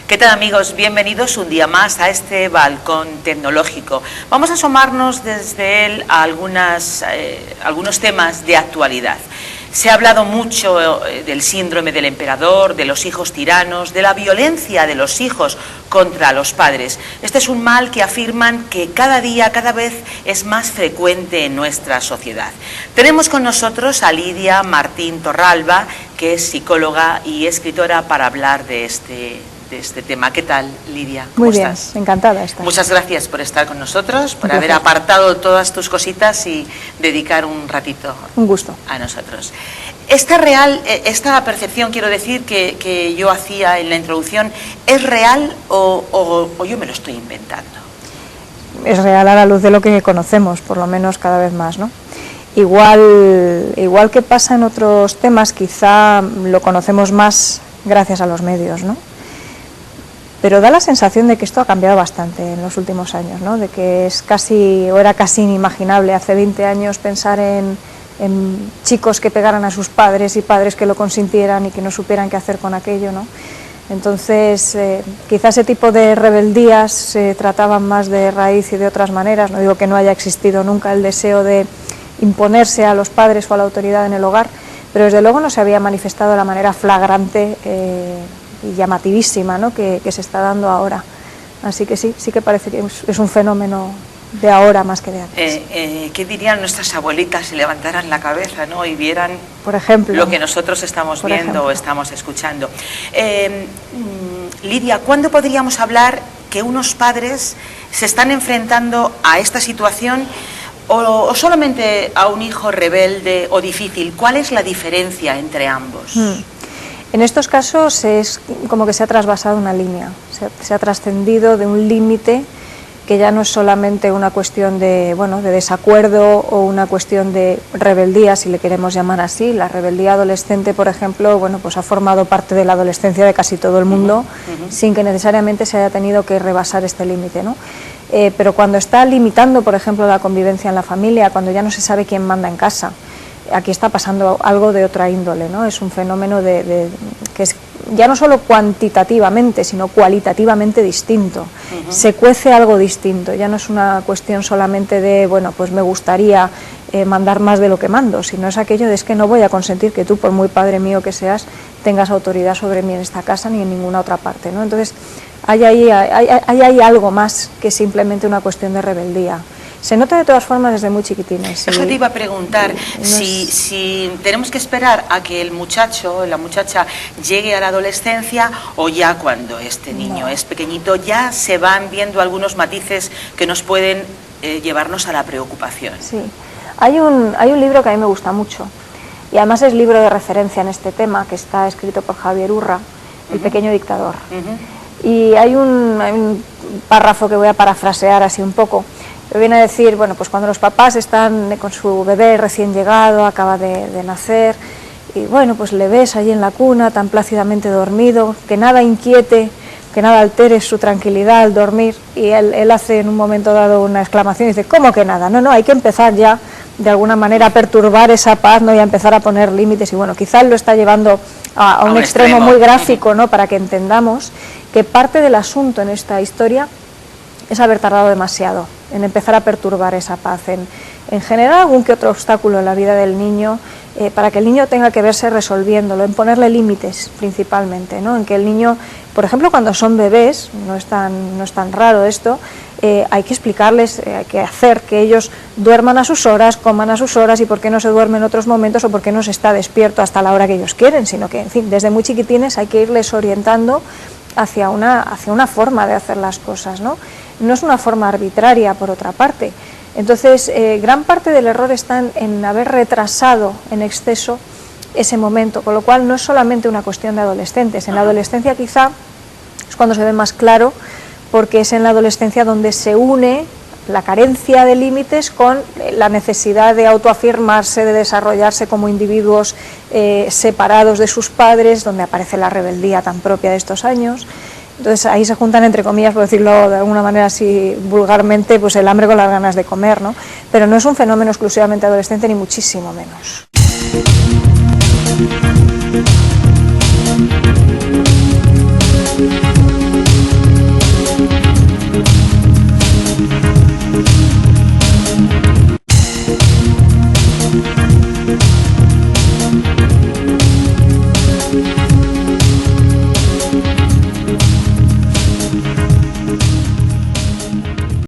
¿Qué tal, amigos? Bienvenidos un día más a este balcón tecnológico. Vamos a asomarnos desde él a algunos temas de actualidad. Se ha hablado mucho del síndrome del emperador, de los hijos tiranos, de la violencia de los hijos contra los padres. Este es un mal que afirman que cada día, cada vez es más frecuente en nuestra sociedad. Tenemos con nosotros a Lidia Martín Torralba, que es psicóloga y escritora, para hablar de este tema. ¿Qué tal, Lidia? ¿Cómo Muy bien, estás? encantada de estar. Muchas gracias por estar con nosotros, por haber apartado todas tus cositas y dedicar un ratito un gusto a nosotros. Esta percepción, quiero decir, que yo hacía en la introducción, ¿es real o yo me lo estoy inventando? Es real a la luz de lo que conocemos, por lo menos cada vez más, ¿no? Igual que pasa en otros temas, quizá lo conocemos más gracias a los medios, ¿no? Pero da la sensación de que esto ha cambiado bastante en los últimos años, ¿no? De que era casi inimaginable hace 20 años pensar en chicos que pegaran a sus padres y padres que lo consintieran y que no supieran qué hacer con aquello, ¿no? Entonces, quizá ese tipo de rebeldías se trataban más de raíz y de otras maneras. No digo que no haya existido nunca el deseo de imponerse a los padres o a la autoridad en el hogar, pero desde luego no se había manifestado de la manera flagrante y llamativísima, ¿no? que se está dando ahora. Así que sí que parece que es un fenómeno de ahora más que de antes. ¿Qué dirían nuestras abuelitas si levantaran la cabeza, ¿no? Y vieran, por ejemplo, lo que nosotros estamos viendo o estamos escuchando? Lidia, ¿cuándo podríamos hablar que unos padres se están enfrentando a esta situación o solamente a un hijo rebelde o difícil? ¿Cuál es la diferencia entre ambos? En estos casos es como que se ha trasvasado una línea, se ha trascendido de un límite que ya no es solamente una cuestión de desacuerdo o una cuestión de rebeldía, si le queremos llamar así. La rebeldía adolescente, por ejemplo, pues ha formado parte de la adolescencia de casi todo el mundo, sin que necesariamente se haya tenido que rebasar este límite, ¿no? Pero cuando está limitando, por ejemplo, la convivencia en la familia, cuando ya no se sabe quién manda en casa, aquí está pasando algo de otra índole, ¿no? Es un fenómeno que es ya no solo cuantitativamente, sino cualitativamente distinto. Se cuece algo distinto, ya no es una cuestión solamente de, pues me gustaría mandar más de lo que mando, sino es aquello de es que no voy a consentir que tú, por muy padre mío que seas, tengas autoridad sobre mí en esta casa ni en ninguna otra parte, ¿no? Entonces, hay ahí algo más que simplemente una cuestión de rebeldía. Se nota de todas formas desde muy chiquitines. Eso te iba a preguntar, si tenemos que esperar a que el muchacho o la muchacha llegue a la adolescencia, o ya cuando este niño es pequeñito ya se van viendo algunos matices que nos pueden llevarnos a la preocupación. Sí, hay un libro que a mí me gusta mucho y además es libro de referencia en este tema, que está escrito por Javier Urra, El pequeño dictador. Y hay un párrafo que voy a parafrasear así un poco. Viene a decir, pues cuando los papás están con su bebé recién llegado, acaba de nacer, y pues le ves allí en la cuna tan plácidamente dormido, que nada inquiete, que nada altere su tranquilidad al dormir, y él hace en un momento dado una exclamación y dice, ¿cómo que nada? No, hay que empezar ya de alguna manera a perturbar esa paz, ¿no? Y a empezar a poner límites, y quizás lo está llevando a un extremo muy gráfico, ¿no? Para que entendamos que parte del asunto en esta historia es haber tardado demasiado en empezar a perturbar esa paz, en generar algún que otro obstáculo en la vida del niño, para que el niño tenga que verse resolviéndolo, en ponerle límites principalmente, ¿no? En que el niño, por ejemplo, cuando son bebés, no es tan raro esto, hay que explicarles, hay que hacer que ellos duerman a sus horas, coman a sus horas, y por qué no se duerme en otros momentos o por qué no se está despierto hasta la hora que ellos quieren, sino que, en fin, desde muy chiquitines hay que irles orientando hacia una forma de hacer las cosas, ¿no? No es una forma arbitraria, por otra parte. Entonces, gran parte del error está en haber retrasado en exceso ese momento, con lo cual no es solamente una cuestión de adolescentes. En la adolescencia quizá es cuando se ve más claro, porque es en la adolescencia donde se une la carencia de límites con la necesidad de autoafirmarse, de desarrollarse como individuos separados de sus padres, donde aparece la rebeldía tan propia de estos años. Entonces ahí se juntan, entre comillas, por decirlo de alguna manera así vulgarmente, pues el hambre con las ganas de comer, ¿no? Pero no es un fenómeno exclusivamente adolescente, ni muchísimo menos.